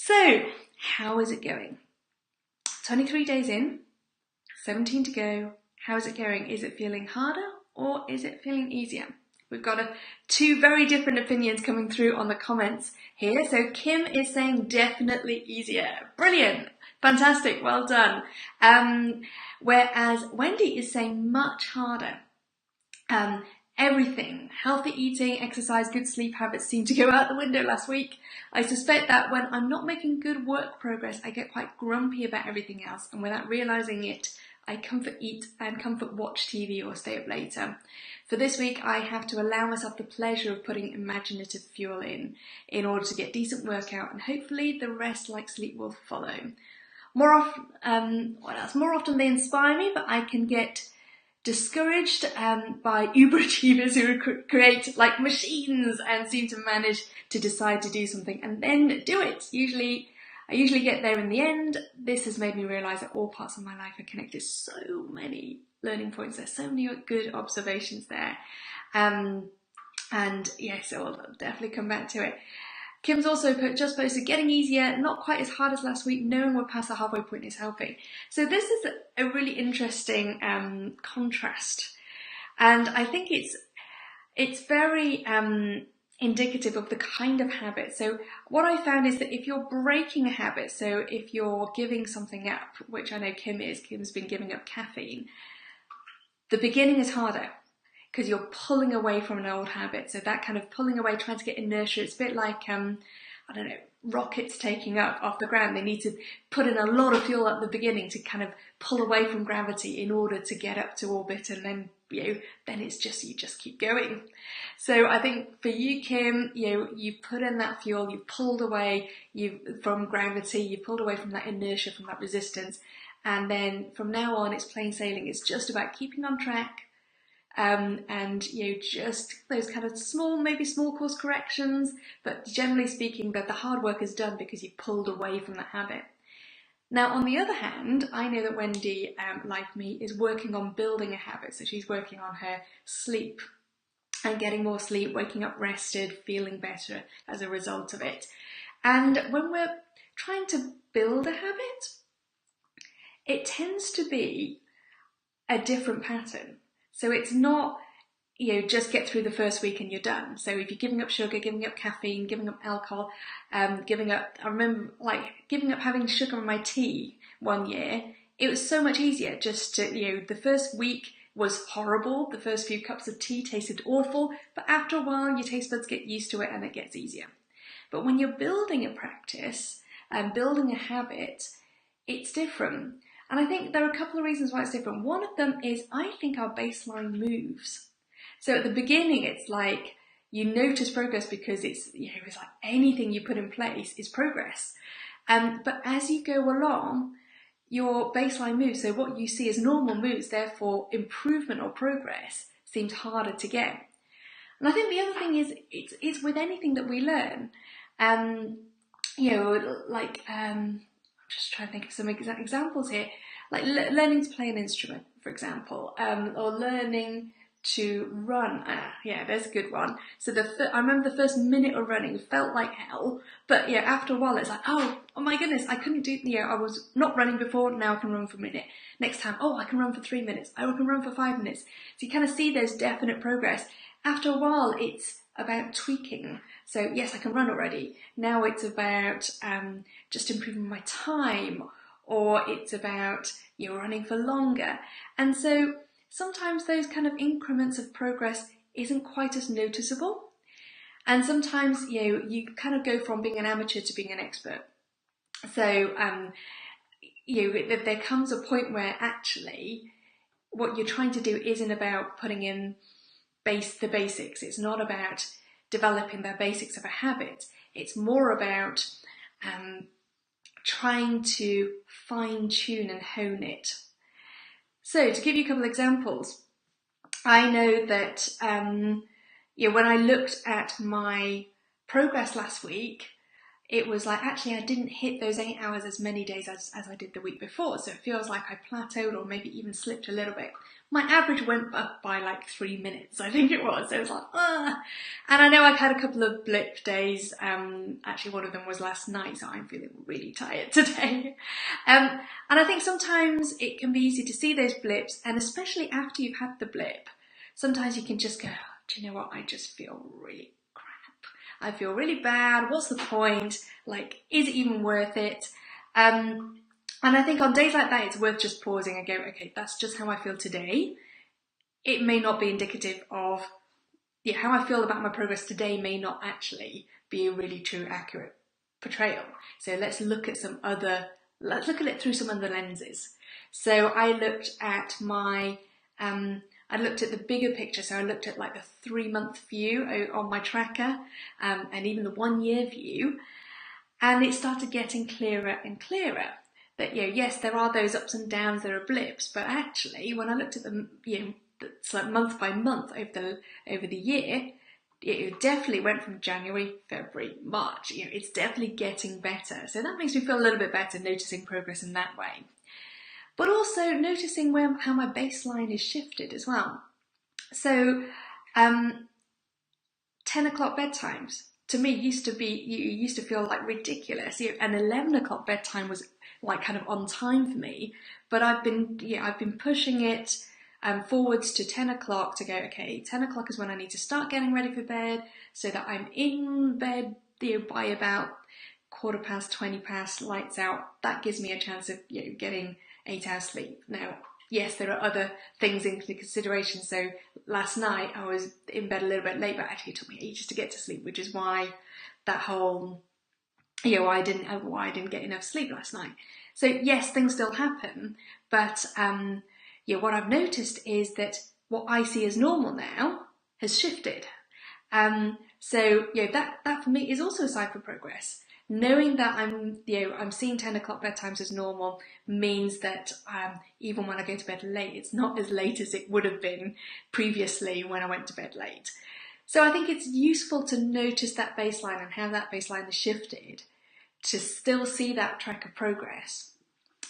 So, how is it going? 23 days in, 17 to go. How is it going? Is it feeling harder or is it feeling easier? We've got two very different opinions coming through on the comments here. So Kim is saying definitely easier. Brilliant. Fantastic. Well done. Whereas Wendy is saying much harder. Everything, healthy eating, exercise, good sleep habits seemed to go out the window last week. I suspect that when I'm not making good work progress, I get quite grumpy about everything else, and without realising it, I comfort eat and comfort watch TV or stay up later. For this week, I have to allow myself the pleasure of putting imaginative fuel in order to get decent workout, and hopefully the rest like sleep will follow. More often they inspire me, but I can get discouraged by uber achievers who create like machines and seem to manage to decide to do something and then do it. I usually get there in the end. This has made me realise that all parts of my life are connected. So many learning points. There's so many good observations there. And yeah, so I'll definitely come back to it. Kim's also just posted, getting easier, not quite as hard as last week, knowing we're past the halfway point is helping. So this is a really interesting contrast. And I think it's very indicative of the kind of habit. So what I found is that if you're breaking a habit, so if you're giving something up, which I know Kim's been giving up caffeine, the beginning is harder, because you're pulling away from an old habit. So that kind of pulling away, trying to get inertia, it's a bit like, I don't know, rockets taking up off the ground. They need to put in a lot of fuel at the beginning to kind of pull away from gravity in order to get up to orbit, and then, then you just keep going. So I think for you, Kim, you put in that fuel, you pulled away from gravity, you pulled away from that inertia, from that resistance, and then from now on, it's plain sailing. It's just about keeping on track. And just those kind of maybe small course corrections, but generally speaking, that the hard work is done because you pulled away from that habit. Now, on the other hand, I know that Wendy, like me, is working on building a habit. So she's working on her sleep and getting more sleep, waking up rested, feeling better as a result of it. And when we're trying to build a habit, it tends to be a different pattern. So it's not, just get through the first week and you're done. So if you're giving up sugar, giving up caffeine, giving up alcohol, I remember giving up having sugar in my tea one year, it was so much easier just to, the first week was horrible. The first few cups of tea tasted awful, but after a while your taste buds get used to it and it gets easier. But when you're building a practice and building a habit, it's different. And I think there are a couple of reasons why it's different. One of them is I think our baseline moves. So at the beginning, it's like you notice progress because it's like anything you put in place is progress. But as you go along, your baseline moves, so what you see as normal moves, therefore improvement or progress seems harder to get. And I think the other thing is it's with anything that we learn. Just trying to think of some examples here, like learning to play an instrument, for example, or learning to run. Yeah, there's a good one. So I remember the first minute of running felt like hell, but after a while it's like, oh my goodness, I couldn't do, I was not running before, now I can run for a minute. Next time, I can run for 3 minutes, I can run for 5 minutes. So you kind of see there's definite progress. After a while, it's about tweaking. So yes, I can run already. Now it's about just improving my time, or it's about running for longer. And so sometimes those kind of increments of progress isn't quite as noticeable. And sometimes you kind of go from being an amateur to being an expert. So there comes a point where actually what you're trying to do isn't about putting in the basics. It's not about developing the basics of a habit. It's more about trying to fine-tune and hone it. So to give you a couple of examples, I know that when I looked at my progress last week, it was like, actually, I didn't hit those 8 hours as many days as I did the week before. So it feels like I plateaued or maybe even slipped a little bit. My average went up by like 3 minutes, I think it was. So it was like, ah. And I know I've had a couple of blip days. Actually, one of them was last night, so I'm feeling really tired today. And I think sometimes it can be easy to see those blips, and especially after you've had the blip, sometimes you can just go, do you know what, I just feel really I feel really bad. What's the point? Like, is it even worth it? And I think on days like that, it's worth just pausing and go, okay, that's just how I feel today. It may not be indicative of, how I feel about my progress today may not actually be a really true, accurate portrayal. So let's look at it through some other lenses. So I looked at I looked at the bigger picture, so I looked at like the 3-month view on my tracker, and even the 1-year view, and it started getting clearer and clearer that, yes, there are those ups and downs, there are blips, but actually when I looked at them, it's like month by month over the year, it definitely went from January, February, March. It's definitely getting better. So that makes me feel a little bit better, noticing progress in that way. But also noticing how my baseline is shifted as well. So 10 o'clock bedtimes to me used to feel like ridiculous. And 11 o'clock bedtime was like kind of on time for me. But I've been pushing it forwards to 10 o'clock to go, okay, 10 o'clock is when I need to start getting ready for bed, so that I'm in bed by about 20 past, lights out. That gives me a chance of getting 8 hours sleep. Now, yes, there are other things into consideration. So last night I was in bed a little bit late, but actually it took me ages to get to sleep, which is why that whole, why I didn't get enough sleep last night. So yes, things still happen, but what I've noticed is that what I see as normal now has shifted. So that for me is also a sign for progress. Knowing that I'm seeing 10 o'clock bedtimes as normal means that even when I go to bed late, it's not as late as it would have been previously when I went to bed late. So I think it's useful to notice that baseline and how that baseline has shifted to still see that track of progress.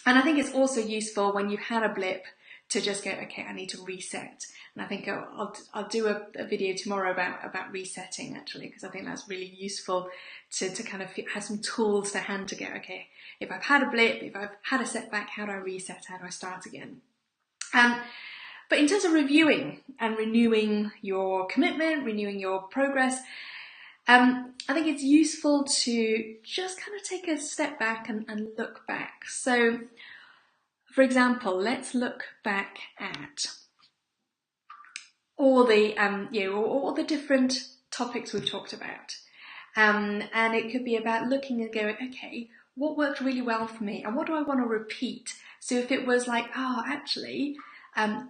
And I think it's also useful when you've had a blip to just go, okay, I need to reset. And I think I'll do a video tomorrow about resetting, actually, because I think that's really useful to kind of have some tools to hand to go, okay, if I've had a blip, if I've had a setback, how do I reset? How do I start again? But in terms of reviewing and renewing your commitment, renewing your progress, I think it's useful to just kind of take a step back and look back. So, for example, let's look back at all the all the different topics we've talked about, and it could be about looking and going, okay, what worked really well for me, and what do I want to repeat? So if it was like, actually,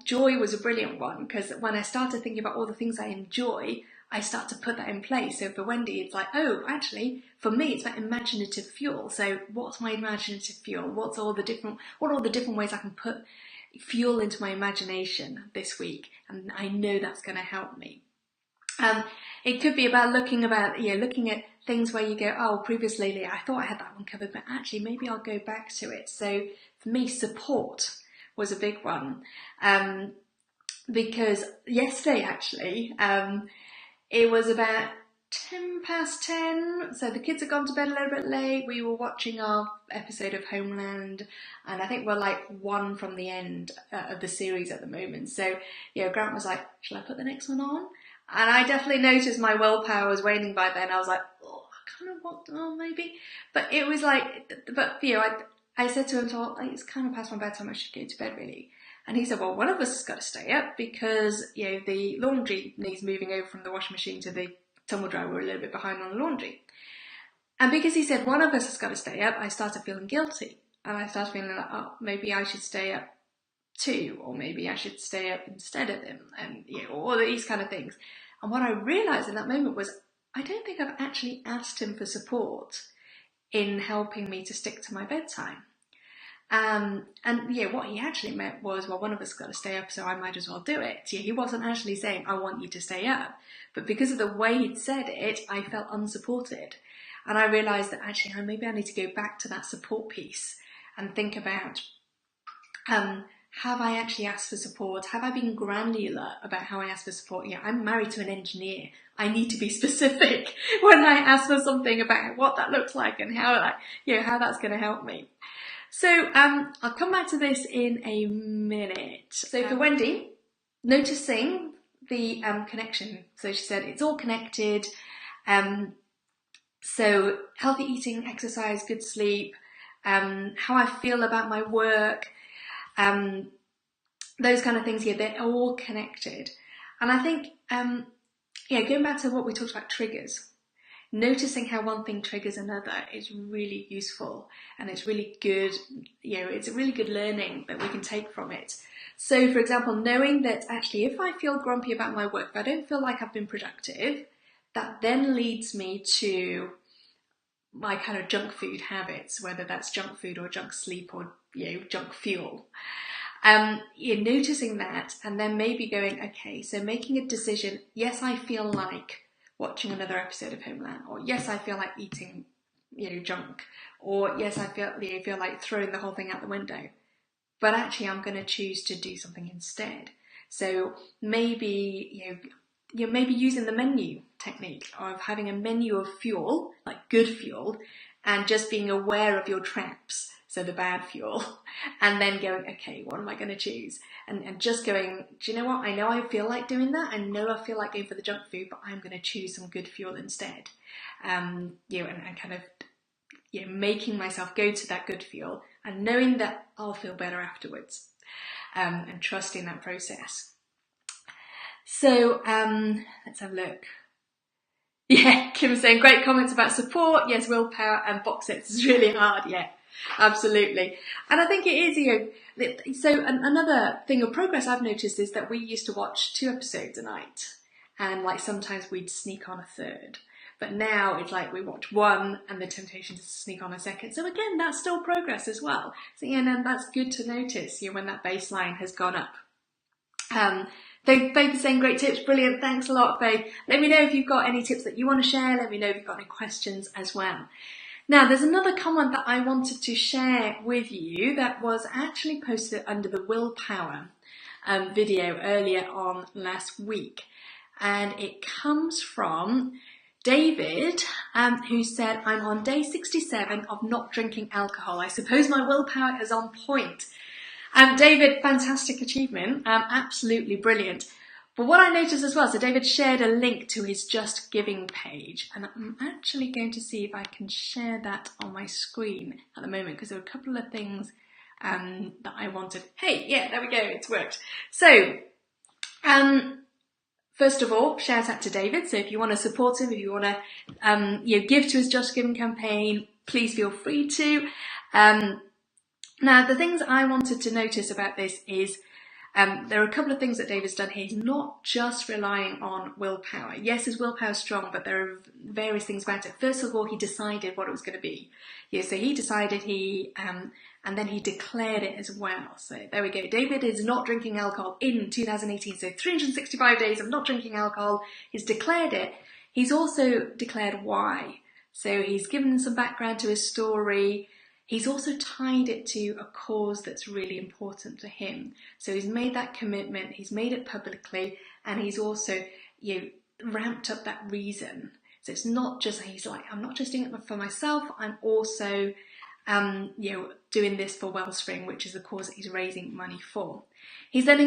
joy was a brilliant one, because when I started thinking about all the things I enjoy, I start to put that in place. So for Wendy, it's like, actually, for me, it's about imaginative fuel. So what's my imaginative fuel? What are all the different ways I can put fuel into my imagination this week? And I know that's going to help me. It could be about looking at things where you go, previously I thought I had that one covered, but actually maybe I'll go back to it. So for me, support was a big one. Because yesterday, actually, it was about 10 past 10, so the kids had gone to bed a little bit late. We were watching our episode of Homeland, and I think we're like one from the end of the series at the moment. So Grant was like, shall I put the next one on? And I definitely noticed my willpower was waning by then. I was like, I kind of want, maybe. But it was like, I said to him, it's kind of past my bedtime, I should go to bed really. And he said, well, one of us has got to stay up because, the laundry needs moving over from the washing machine to the tumble dryer. We're a little bit behind on the laundry. And because he said one of us has got to stay up, I started feeling guilty. And I started feeling like, maybe I should stay up too, or maybe I should stay up instead of him, and, all these kind of things. And what I realised in that moment was, I don't think I've actually asked him for support in helping me to stick to my bedtime. And what he actually meant was, well, one of us got to stay up, so I might as well do it. He wasn't actually saying, I want you to stay up. But because of the way he'd said it, I felt unsupported. And I realised that actually maybe I need to go back to that support piece and think about, have I actually asked for support? Have I been granular about how I ask for support? Yeah, I'm married to an engineer. I need to be specific when I ask for something about what that looks like and how that's going to help me. So I'll come back to this in a minute. So for Wendy, noticing the connection. So she said it's all connected. So healthy eating, exercise, good sleep, how I feel about my work, those kind of things, they're all connected. And I think, going back to what we talked about, triggers. Noticing how one thing triggers another is really useful, and it's really good, it's a really good learning that we can take from it. So for example, knowing that actually if I feel grumpy about my work, if I don't feel like I've been productive, that then leads me to my kind of junk food habits, whether that's junk food or junk sleep or junk fuel. You're noticing that, and then maybe going, okay, so making a decision, yes, I feel like watching another episode of Homeland, or yes, I feel like eating, junk, or yes, I feel like throwing the whole thing out the window. But actually, I'm going to choose to do something instead. So maybe you're maybe using the menu technique of having a menu of fuel, like good fuel, and just being aware of your traps. So the bad fuel, and then going, okay, what am I going to choose? And just going, do you know what? I know I feel like doing that. I know I feel like going for the junk food, but I'm going to choose some good fuel instead. And kind of, making myself go to that good fuel and knowing that I'll feel better afterwards, and trusting that process. So let's have a look. Yeah, Kim's saying great comments about support. Yes, willpower and box sets is really hard. Yeah. Absolutely. And I think it is, so another thing of progress I've noticed is that we used to watch 2 episodes a night, and like sometimes we'd sneak on a third. But now it's like we watch 1 and the temptation to sneak on a second. So again, that's still progress as well. So and that's good to notice, when that baseline has gone up. Faith is saying great tips, brilliant, thanks a lot, Faith. Let me know if you've got any tips that you want to share. Let me know if you've got any questions as well. Now, there's another comment that I wanted to share with you that was actually posted under the willpower video earlier on last week. And it comes from David, who said, I'm on day 67 of not drinking alcohol. I suppose my willpower is on point. David, fantastic achievement, absolutely brilliant. But what I noticed as well, so David shared a link to his Just Giving page, and I'm actually going to see if I can share that on my screen at the moment, because there are a couple of things that I wanted. Hey, yeah, there we go, it's worked. So, first of all, shout out to David. So if you want to support him, if you want to give to his Just Giving campaign, please feel free to. Now, the things I wanted to notice about this is there are a couple of things that David's done here. He's not just relying on willpower. Yes, his willpower is strong, but there are various things about it. First of all, he decided what it was going to be. So he decided and then he declared it as well. So there we go. David is not drinking alcohol in 2018. So 365 days of not drinking alcohol. He's declared it. He's also declared why. So he's given some background to his story. He's also tied it to a cause that's really important to him. So he's made that commitment, he's made it publicly, and he's also, ramped up that reason. So it's not just, he's like, I'm not just doing it for myself, I'm also, doing this for Wellspring, which is the cause that he's raising money for. He's then,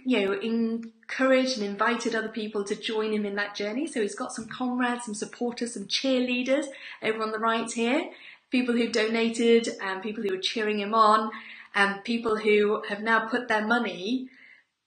encouraged and invited other people to join him in that journey. So he's got some comrades, some supporters, some cheerleaders over on the right here. People who've donated, people who are cheering him on, and people who have now put their money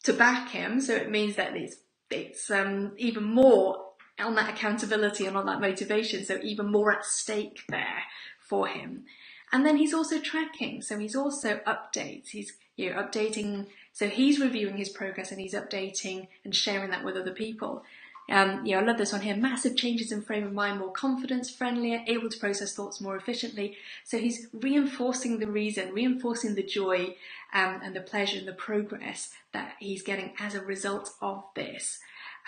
to back him. So it means that it's even more on that accountability and on that motivation. So even more at stake there for him. And then he's also tracking. So he's also updates. He's updating. So he's reviewing his progress and he's updating and sharing that with other people. I love this one here. Massive changes in frame of mind, more confidence, friendlier, able to process thoughts more efficiently. So he's reinforcing the reason, reinforcing the joy and the pleasure and the progress that he's getting as a result of this.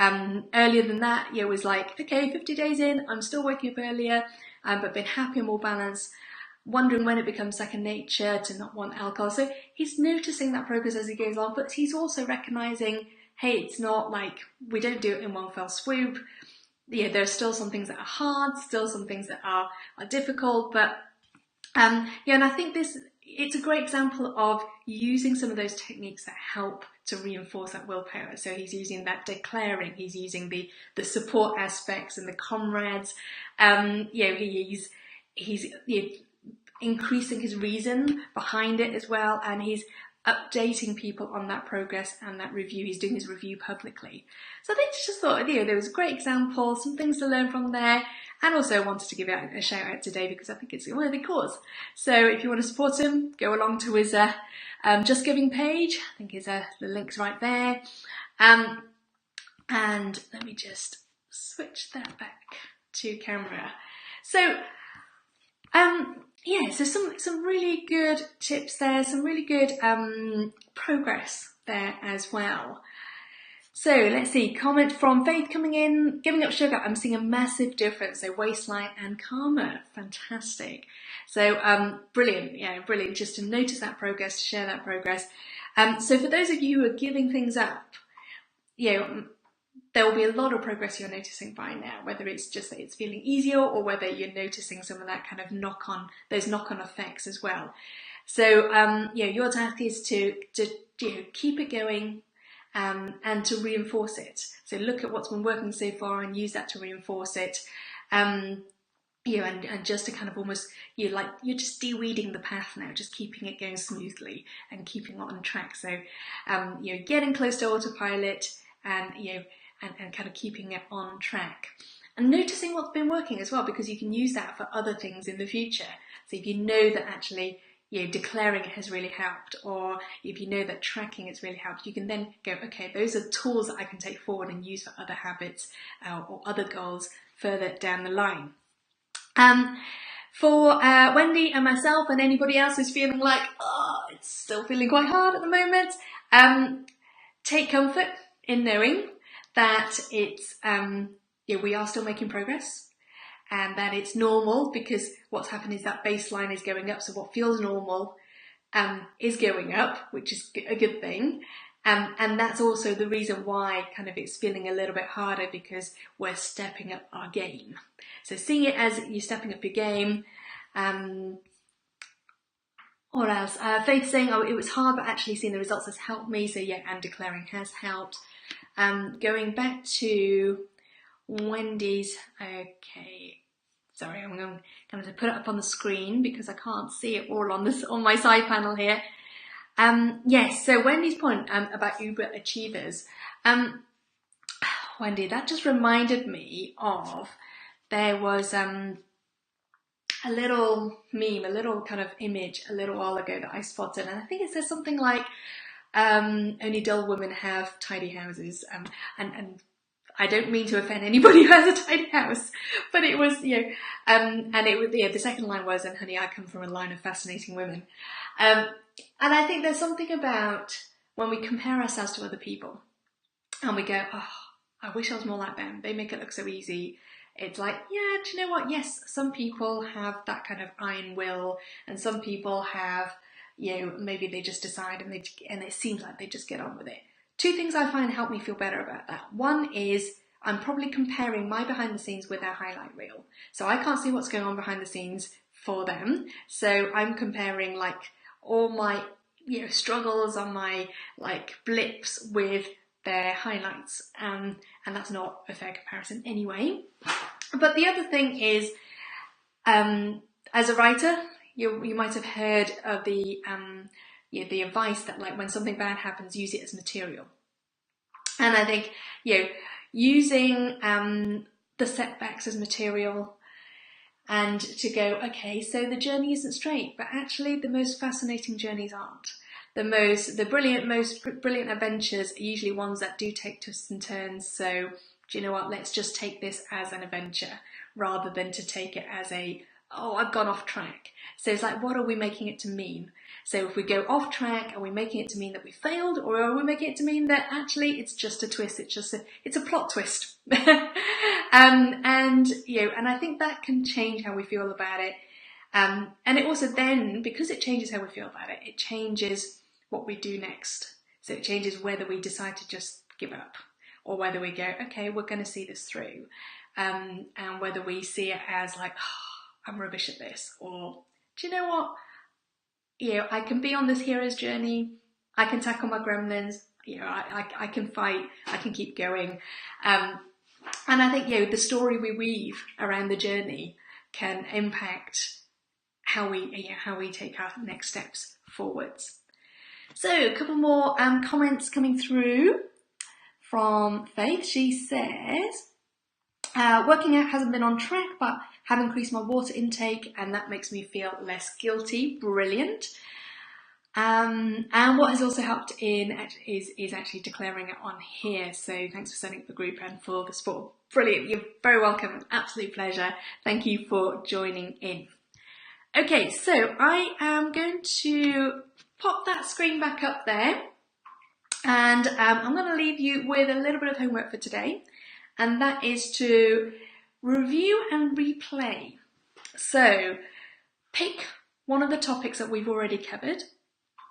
Earlier than that, it was like, okay, 50 days in, I'm still waking up earlier. but been happier, more balanced, wondering when it becomes second nature to not want alcohol. So he's noticing that progress as he goes along, but he's also recognizing, hey, it's not like we don't do it in one fell swoop. Yeah, there are still some things that are hard, still some things that are difficult, but yeah, and I think it's a great example of using some of those techniques that help to reinforce that willpower. So he's using that declaring, he's using the support aspects and the comrades. He's increasing his reason behind it as well, and he's updating people on that progress and that review. He's doing his review publicly. So I just thought, there was a great example, some things to learn from there, and also wanted to give out a shout out today because I think it's a worthy cause. So if you want to support him, go along to his Just Giving page. I think the link's right there. And let me just switch that back to camera. So so some really good tips there, some really good progress there as well. So let's see, comment from Faith coming in, giving up sugar. I'm seeing a massive difference. So waistline and calmer, fantastic. So brilliant, brilliant. Just to notice that progress, to share that progress. So for those of you who are giving things up, there will be a lot of progress you're noticing by now, whether it's just that it's feeling easier or whether you're noticing some of that kind of knock-on effects as well. So your task is to keep it going and to reinforce it. So look at what's been working so far and use that to reinforce it. And just to kind of almost, you're just de-weeding the path now, just keeping it going smoothly and keeping it on track. So getting close to autopilot and and kind of keeping it on track. And noticing what's been working as well, because you can use that for other things in the future. So if you know that actually declaring it has really helped, or if you know that tracking has really helped, you can then go, okay, those are tools that I can take forward and use for other habits or other goals further down the line. For Wendy and myself and anybody else who's feeling like, it's still feeling quite hard at the moment, take comfort in knowing that it's, we are still making progress and that it's normal, because what's happened is that baseline is going up. So what feels normal is going up, which is a good thing. And that's also the reason why kind of it's feeling a little bit harder, because we're stepping up our game. So seeing it as you're stepping up your game. What else? Faith saying, it was hard, but actually seeing the results has helped me. So yeah, and declaring has helped. Going back to Wendy's, okay, sorry, I'm going to kind of put it up on the screen because I can't see it all on my side panel here. Yes, so Wendy's point about Uber Achievers. Wendy, that just reminded me of, there was a little meme, a little kind of image a little while ago that I spotted, and I think it says something like, only dull women have tidy houses, and I don't mean to offend anybody who has a tidy house, but it was, and it was, the second line was, and honey, I come from a line of fascinating women. And I think there's something about when we compare ourselves to other people and we go, I wish I was more like them. They make it look so easy. It's like, yeah, do you know what? Yes, some people have that kind of iron will, and some people have, maybe they just decide and it seems like they just get on with it. Two things I find help me feel better about that. One is I'm probably comparing my behind the scenes with their highlight reel. So I can't see what's going on behind the scenes for them. So I'm comparing like all my, struggles on my blips with their highlights. And that's not a fair comparison anyway. But the other thing is, as a writer, you might have heard of the advice that when something bad happens, use it as material. And I think, using the setbacks as material, and to go, okay, so the journey isn't straight, but actually the most fascinating journeys aren't. The most brilliant adventures are usually ones that do take twists and turns. So do you know what? Let's just take this as an adventure rather than to take it as I've gone off track. So it's like, what are we making it to mean? So if we go off track, are we making it to mean that we failed, or are we making it to mean that actually it's just a twist? It's a plot twist. And I think that can change how we feel about it. And it also then, because it changes how we feel about it, it changes what we do next. So it changes whether we decide to just give up or whether we go, okay, we're going to see this through. And whether we see it as like, oh, I'm rubbish at this, or do you know what? I can be on this hero's journey. I can tackle my gremlins. I can fight. I can keep going. And I think the story we weave around the journey can impact how we take our next steps forwards. So a couple more comments coming through from Faith. She says, working out hasn't been on track, but have increased my water intake, and that makes me feel less guilty. Brilliant. And what has also helped is actually declaring it on here. So thanks for setting up the group and for the support. Brilliant. You're very welcome. Absolute pleasure. Thank you for joining in. Okay, so I am going to pop that screen back up there, and I'm going to leave you with a little bit of homework for today, and that is to review and replay. So pick one of the topics that we've already covered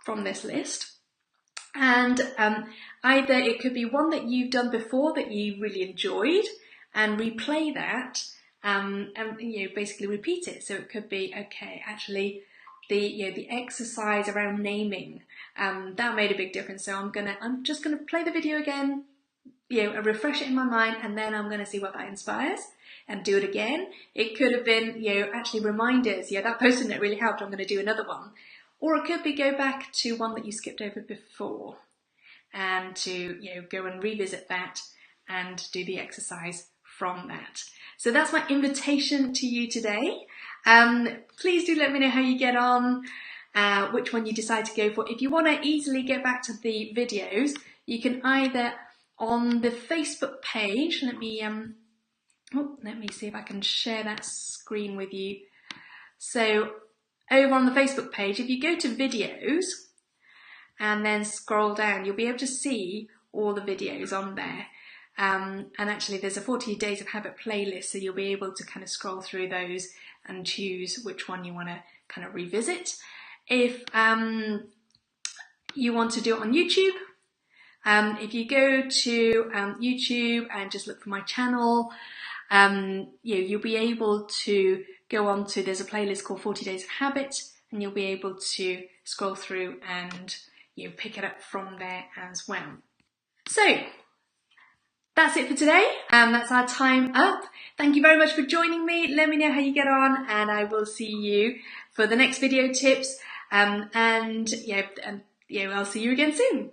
from this list, and either it could be one that you've done before that you really enjoyed, and replay that and basically repeat it. So it could be, okay, actually the exercise around naming, that made a big difference, so I'm just gonna play the video again, refresh it in my mind, and then I'm gonna see what that inspires and do it again. It could have been actually reminders, that post-it note really helped, I'm gonna do another one. Or it could be go back to one that you skipped over before and to go and revisit that and do the exercise from that. So that's my invitation to you today. Please do let me know how you get on, which one you decide to go for. If you want to easily get back to the videos, you can either on the Facebook page, let me see if I can share that screen with you. So over on the Facebook page, if you go to videos and then scroll down, you'll be able to see all the videos on there. And actually there's a 40 Days of Habit playlist, so you'll be able to kind of scroll through those and choose which one you want to kind of revisit. If you want to do it on YouTube, if you go to YouTube and just look for my channel, you'll be able to go on to, there's a playlist called 40 Days of Habit, and you'll be able to scroll through and pick it up from there as well. So that's it for today. That's our time up. Thank you very much for joining me. Let me know how you get on, and I will see you for the next video tips. I'll see you again soon.